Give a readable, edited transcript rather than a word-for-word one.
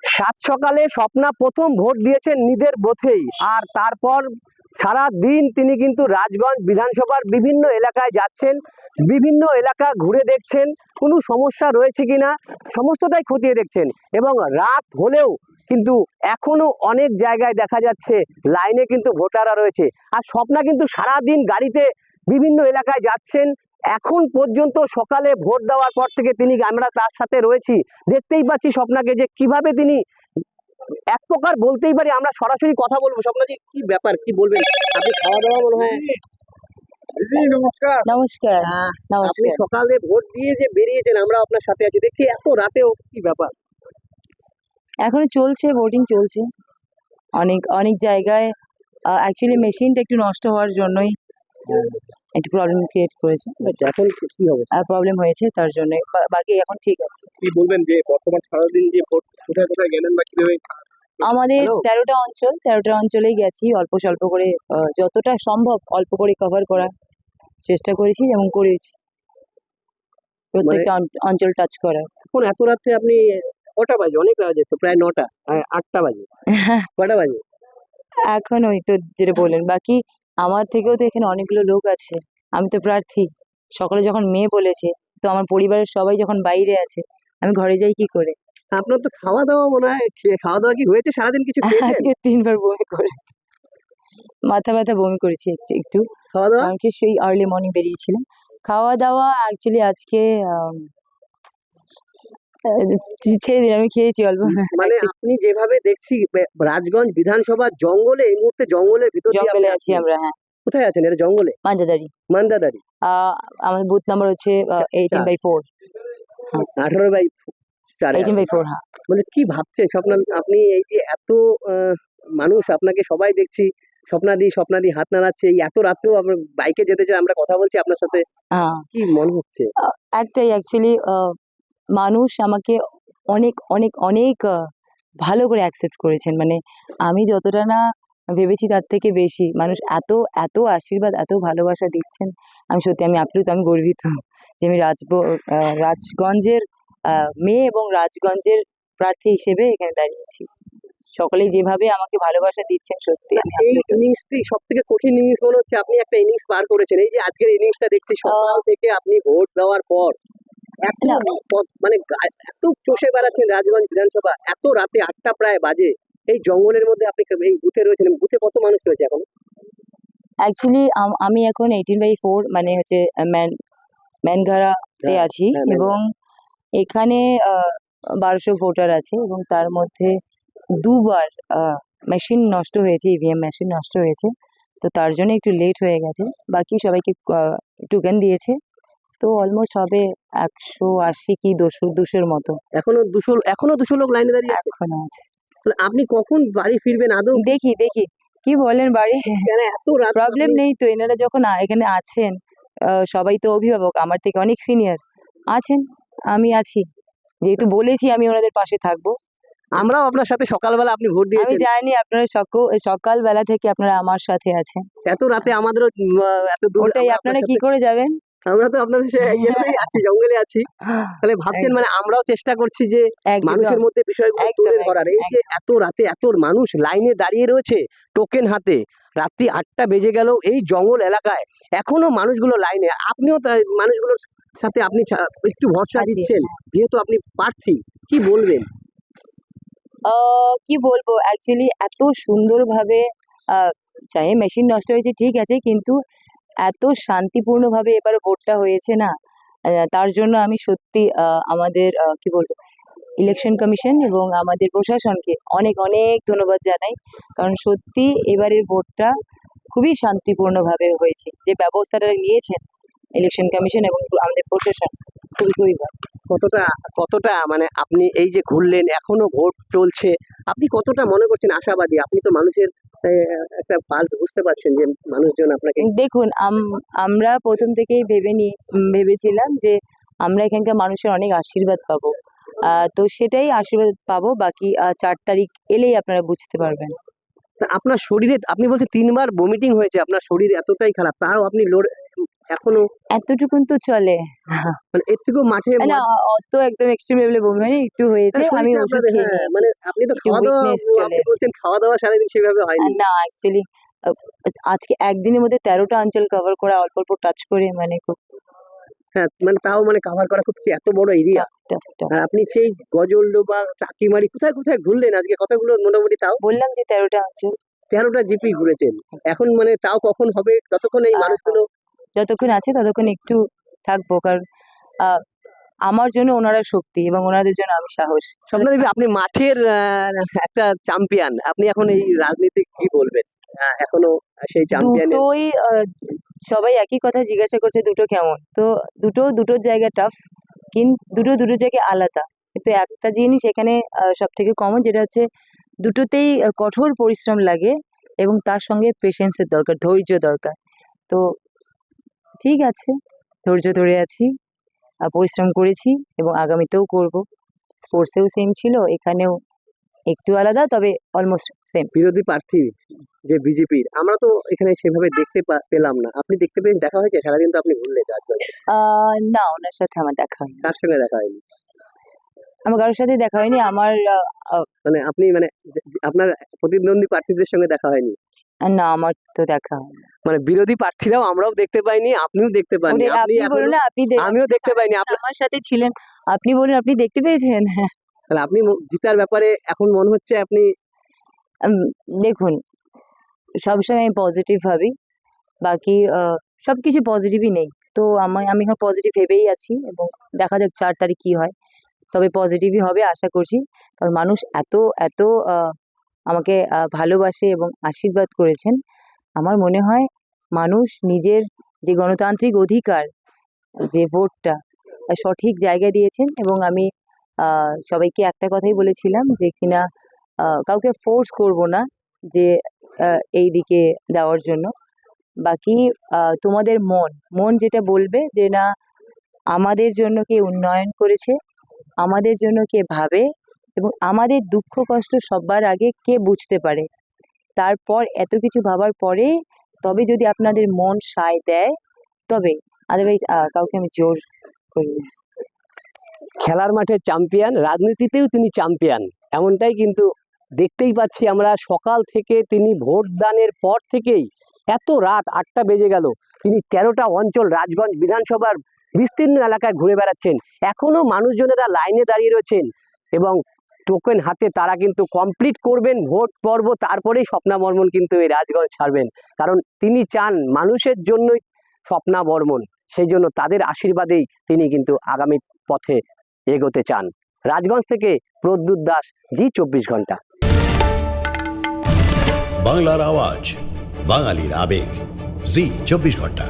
সাত সকালে স্বপ্না প্রথম ভোট দিয়েছেন নিজের বুথেই, আর তারপর সারা দিন তিনি কিন্তু রাজগঞ্জ বিধানসভার বিভিন্ন এলাকায় যাচ্ছেন, বিভিন্ন এলাকা ঘুরে দেখছেন কোনো সমস্যা রয়েছে কিনা, সমস্তটাই খতিয়ে দেখছেন। এবং রাত হলেও কিন্তু এখনো অনেক জায়গায় দেখা যাচ্ছে লাইনে কিন্তু ভোটাররা রয়েছে। আর স্বপ্না কিন্তু সারা দিন গাড়িতে বিভিন্ন এলাকায় যাচ্ছেন। এখন পর্যন্ত সকালে ভোট দেওয়ার পর থেকে আমরা তার সাথে রয়েছি, দেখতেই পাচ্ছি স্বপ্নাকে যে কিভাবে তিনি এক প্রকার বলতেই পারি আমরা সরাসরি কথা বলবো। স্বপ্নাজি, কি ব্যাপার, কি বলবেন? আপনি খাওয়া দাওয়া মনে হয়। নমস্কার। নমস্কার। আপনি নমস্কার। সকালে ভোট দিয়ে যে বেরিয়েছেন, আমরা আপনার সাথে আছি, দেখছি এত রাতেও, কি ব্যাপার? এখনো চলছে, ভোটিং চলছে অনেক অনেক জায়গায়। অ্যাকচুয়ালি মেশিনটা একটু নষ্ট হওয়ার জন্যই একটু প্রবলেম ক্রিয়েট করেছে, এখন কি হবে? প্রবলেম হয়েছে তার জন্য। বাকি এখন ঠিক আছে। কি বলবেন যে বর্তমান সারাদিন যে ভোট কোথায় কোথায় গেলেন বা কিভাবে? আমাদের Hello? 13টা অঞ্চলেই গেছি, অল্প স্বল্প করে যতটা সম্ভব অল্প করে কভার করার চেষ্টা করেছি এবং করেছি, প্রত্যেকটা অঞ্চল টাচ করার। এখন এত রাত্রে আপনি কটা বাজে? অনেক বাজে তো, প্রায় 9টা, 8টা বাজে, কটা বাজে? এখন ওই তো যেটা বললেন, বাকি আমার থেকেও তো এখানে অনেকগুলো লোক আছে। আমি তো প্রার্থী। সকালে যখন মেয়ে বলেছে, তো আমার পরিবারের সবাই যখন বাইরে আছে, আমি ঘরে যাই কি করে? আপনার তো খাওয়া দাওয়া মনে হয়, খাওয়া দাওয়া কি হয়েছে সারাদিন, কিছু খেয়েছেন? আজকে 3বার বমি করে, মাথা ব্যথা বমি করেছি একটু একটু, খাওয়া দাওয়া কারণ কি সেই আর্লি মর্নিং বেরিয়েছিলাম। খাওয়া দাওয়া অ্যাকচুয়ালি আজকে ছেড়ে দিন, আমি খেয়েছি অল্প। মানে আপনি যেভাবে দেখছি রাজগঞ্জ বিধানসভা জঙ্গলে, এই মুহূর্তে জঙ্গলের ভিতর দিয়ে জঙ্গলে আপনি আছি আছেন। আমরা, হ্যাঁ, কোথায় আছেন? এটা জঙ্গলে? মাঞ্জাদারি। মান্দাদারি। আমাদের বুথ নাম্বার হচ্ছে 18/4। 18/4 18/4, হ্যাঁ। মানে কি ভাবছেন স্বপ্না? আপনি এই যে এত মানুষ আপনাকে সবাই দেখছি, স্বপ্নাদি স্বপ্নাদি হাত নাড়াচ্ছে, এই এত রাত্রেও আপনার বাইকে যেতে চাই, আমরা কথা বলছি আপনার সাথে, হ্যাঁ, কি মনে হচ্ছে? একটাই অ্যাকচুয়ালি, মানুষ আমাকে অনেক অনেক অনেক ভালো করে অ্যাকসেপ্ট করেছেন। মানে আমি যতটা না ভেবেছি তার থেকে বেশি মানুষ এত এত আশীর্বাদ, এত ভালোবাসা দিচ্ছেন। আমি আপ্লুত, আমি গর্বিত যে আমি রাজগঞ্জের মেয়ে এবং রাজগঞ্জের প্রার্থী হিসেবে এখানে দাঁড়িয়েছি। সকলেই যেভাবে আমাকে ভালোবাসা দিচ্ছেন, সত্যি আমি এই আপ্লুত। ইনিংসটি সব থেকে কঠিন ইনিংস মনে হচ্ছে, আপনি একটা ইনিংস পার করেছেন। এই যে আজকের ইনিংসটা দেখছি, সকাল থেকে আপনি ভোট দেওয়ার পর এত না, মানে এত চষে বেড়াচ্ছেন রাজগঞ্জ বিধানসভা, এত রাতে 8টা প্রায় বাজে, এই জঙ্গলের মধ্যে আপনি এই বুথে রয়েছেন। বুথে কত মানুষ রয়েছে এখন? অ্যাকচুয়ালি আমি এখন 18/4 মানে হচ্ছে ম্যানঘারাতে হ্যাঁ, আছি, হ্যাঁ, এবং এখানে 1200 ভোটার আছে, এবং তার মধ্যে দুবার মেশিন নষ্ট হয়েছে, ইভিএম মেশিন নষ্ট হয়েছে, তো তার জন্য একটু লেট হয়ে গেছে। বাকি সবাইকে টোকেন দিয়েছে, তো অলমোস্ট হবে 180 কি 200-200-র মতো এখনো 200 লোক লাইনে দাঁড়িয়ে আছে। এখন আছে। তাহলে আপনি কখন বাড়ি ফিরবেন আদৌ? দেখি দেখি কি বলেন বাড়ি। কেন এত রাত প্রবলেম নেই তো, এনারা যখন এখানে আছেন, সবাই তো অভিভাবক, আমার থেকে অনেক সিনিয়র আছেন, আমি আছি, যেহেতু বলেছি আমি ওনাদের পাশে থাকবো। আমরাও আপনার সাথে সকালবেলা, আপনি ভোট আমি দিয়েছেন, জানি আপনারা সকালবেলা থেকে আপনারা আমার সাথে আছেন। এত রাতে আমাদেরও এত দূর ওটাই, আমরা আপনার আপনারা কি সাথে, করে যাবেন? আমরা তো আপনাদের ইয়েতেই আছি, জঙ্গলে আছি। তাহলে ভাবছেন মানে আমরাও চেষ্টা করছি যে একদম মানুষের মধ্যে বিষয়গুলো একদম তুলে একদম ধরার। এই যে এত রাতে এত মানুষ লাইনে দাঁড়িয়ে রয়েছে টোকেন হাতে, রাত্রি 8টা বেজে গেল এই জঙ্গল এলাকায়, এখনো মানুষগুলো লাইনে। আপনিও মানুষগুলোর সাথে আপনি একটু ভরসা আছি। দিচ্ছেন, যেহেতু আপনি প্রার্থী, কি বলবেন? কি বলবো, অ্যাকচুয়ালি এত সুন্দরভাবে, চাहे মেশিন নষ্ট হয়েছে ঠিক আছে, কিন্তু এত শান্তিপূর্ণভাবে এবার ভোটটা হয়েছে না, তার জন্য আমি সত্যি আমাদের কি বলবো, ইলেকশন কমিশন এবং আমাদের প্রশাসনকে অনেক অনেক ধন্যবাদ জানাই। কারণ সত্যি এবারের ভোটটা খুবই শান্তিপূর্ণভাবে হয়েছে, যে ব্যবস্থাটা নিয়েছেন ইলেকশন কমিশন এবং আমাদের প্রশাসন, খুবই খুবই ভালো। কতটা কতটা মানে আপনি এই যে ঘুরলেন, এখনো ভোট চলছে, আপনি কতটা মনে করছেন আশাবাদী? আপনি তো মানুষের একটা পালস বুঝতে পারছেন যে মানুষজন আপনাকে। দেখুন, আমরা প্রথম থেকেই ভেবেছিলাম যে আমরা এখানকার মানুষের অনেক আশীর্বাদ পাবো, তো সেটাই আশীর্বাদ পাবো। বাকি 4 তারিখ এলেই আপনারা বুঝতে পারবেন। তা আপনার শরীরে আপনি বলছেন 3 বার ভমিটিং হয়েছে, আপনার শরীর এতটাই খারাপ, তাও আপনি এখনো এতটুকুন তো চলে। মানে এর থেকেও মাঠে না অত একদম এক্সট্রিম লেভেলে বমি হয়নি, একটু হয়েছে, আমি শরীরটা ওষুধ আপনার, খেয়ে হ্যাঁ নিয়েছি। মানে আপনি তো একটু খাওয়া দাওয়া, উইকনেস চলে আপনি এসেছে। বলছেন খাওয়া দাওয়া সারাদিন সেভাবে হয়নি। না অ্যাকচুয়ালি আজকে একদিনের মধ্যে 13টা অঞ্চল কভার করা, অল্প অল্প টাচ করে, মানে খুব হ্যাঁ মানে তাও মানে কাভার করা খুব এত বড় এরিয়া। Tough tough tough. আর আপনি সেই গজলডো বা টাকিমারি কোথায় কোথায় ঘুরলেন আজকে, কতগুলো মোটামুটি তাও বললাম যে 13টা অঞ্চল। 13টা জিপি ঘুরেছেন। এখন মানে তাও কখন হবে, ততক্ষণ এই মানুষগুলো যতক্ষণ আছে ততক্ষণ একটু থাকবো, কারণ আহ, আমার জন্য ওনারা শক্তি এবং ওনাদের জন্য আমি সাহস। স্বপ্নদেবী, আপনি মাঠের একটা চ্যাম্পিয়ন, আপনি এখন এই রাজনীতি কি বলবেন? এখনো সেই চ্যাম্পিয়নের দুটোই সবাই একই কথা জিজ্ঞাসা করছে, দুটো কেমন, তো দুটোর জায়গা টাফ, কিন্তু দুটো জায়গায় আলাদা। কিন্তু একটা জিনিস এখানে সব থেকে কমন, যেটা হচ্ছে দুটোতেই কঠোর পরিশ্রম লাগে এবং তার সঙ্গে পেশেন্সের দরকার, ধৈর্য দরকার। তো ঠিক আছে, ধৈর্য ধরে আছি, পরিশ্রম করেছি এবং আগামীতেও করব। স্পোর্টসেও সেম ছিল, এখানেও একটু আলাদা, তবে অলমোস্ট সেম। বিরোধী প্রার্থী যে বিজেপির, আমরা তো এখানে সেভাবে দেখতে পেলাম না, আপনি দেখতে পেয়েছেন? দেখা হয়েছে? সারাদিন তো আপনি ঘুরলেন রাজগঞ্জে। না, ওনার সাথে আমার দেখা হয়নি। কার সঙ্গে দেখা হয়নি? আমার কারোর সাথে দেখা হয়নি। আমার মানে আপনি মানে আপনার প্রতিদ্বন্দ্বী প্রার্থীদের সঙ্গে দেখা হয়নি? না, আমার তো দেখা হয়নি। মানে বিরোধী প্রার্থীরাও আমরাও দেখতে পাইনি, আপনিও দেখতে পাননি। ওটা আপনি বলুন না, আপনি আমিও দেখতে পাইনি। আমার সাথে ছিলেন, আপনি বলুন আপনি দেখতে পেয়েছেন। তাহলে আপনি জিতার ব্যাপারে এখন মনে হচ্ছে আপনি দেখুন, সবসময় আমি পজিটিভ ভাবি, বাকি সবকিছু পজিটিভই নেই, তো আমি এখন পজিটিভ ভেবেই আছি এবং দেখা যাক 4 তারিখ কি হয়। তবে পজিটিভই হবে আশা করছি, কারণ মানুষ এত এত আমাকে ভালোবাসে এবং আশীর্বাদ করেছেন। আমার মনে হয় মানুষ নিজের যে গণতান্ত্রিক অধিকার, যে ভোটটা, সঠিক জায়গায় দিয়েছেন। এবং আমি সবাইকে একটা কথাই বলেছিলাম যে কিনা কাউকে ফোর্স করব না যে এই দিকে দেওয়ার জন্য। বাকি তোমাদের মন যেটা বলবে যে না, আমাদের জন্য কে উন্নয়ন করেছে, আমাদের জন্য কে ভাবে, এবং আমাদের দুঃখ কষ্ট সবার আগে কে বুঝতে পারে, তারপর এত কিছু ভাবার পরে তবে যদি আপনাদের মন সায় দেয়, তবে আদারওয়াইজ কাউকে আমি জোর করি না। খেলার মাঠে চ্যাম্পিয়ন, রাজনীতিতেও তিনি চ্যাম্পিয়ন, এমনটাই কিন্তু দেখতেই পাচ্ছি আমরা। সকাল থেকে তিনি ভোট দানের পর থেকেই এত রাত 8টা বেজে গেল, তিনি 13টা অঞ্চল রাজগঞ্জ বিধানসভার বিস্তীর্ণ এলাকায় ঘুরে বেড়াচ্ছেন। এখনো মানুষজনেরা লাইনে দাঁড়িয়ে রয়েছেন এবং টোকেন হাতে তারা কিন্তু কমপ্লিট করবেন ভোট পর্ব, তারপরেই স্বপ্না বর্মন কিন্তু এই রাজগঞ্জ ছাড়বেন। কারণ তিনি চান মানুষের জন্যই স্বপ্না বর্মন, সেই জন্য তাদের আশীর্বাদেই তিনি কিন্তু আগামী পথে এগোতে চান। রাজগঞ্জ থেকে প্রদ্যুৎ দাস, জি 24 ঘন্টা। বাংলার আওয়াজ, বাঙালির আবেগ, জি 24 ঘন্টা।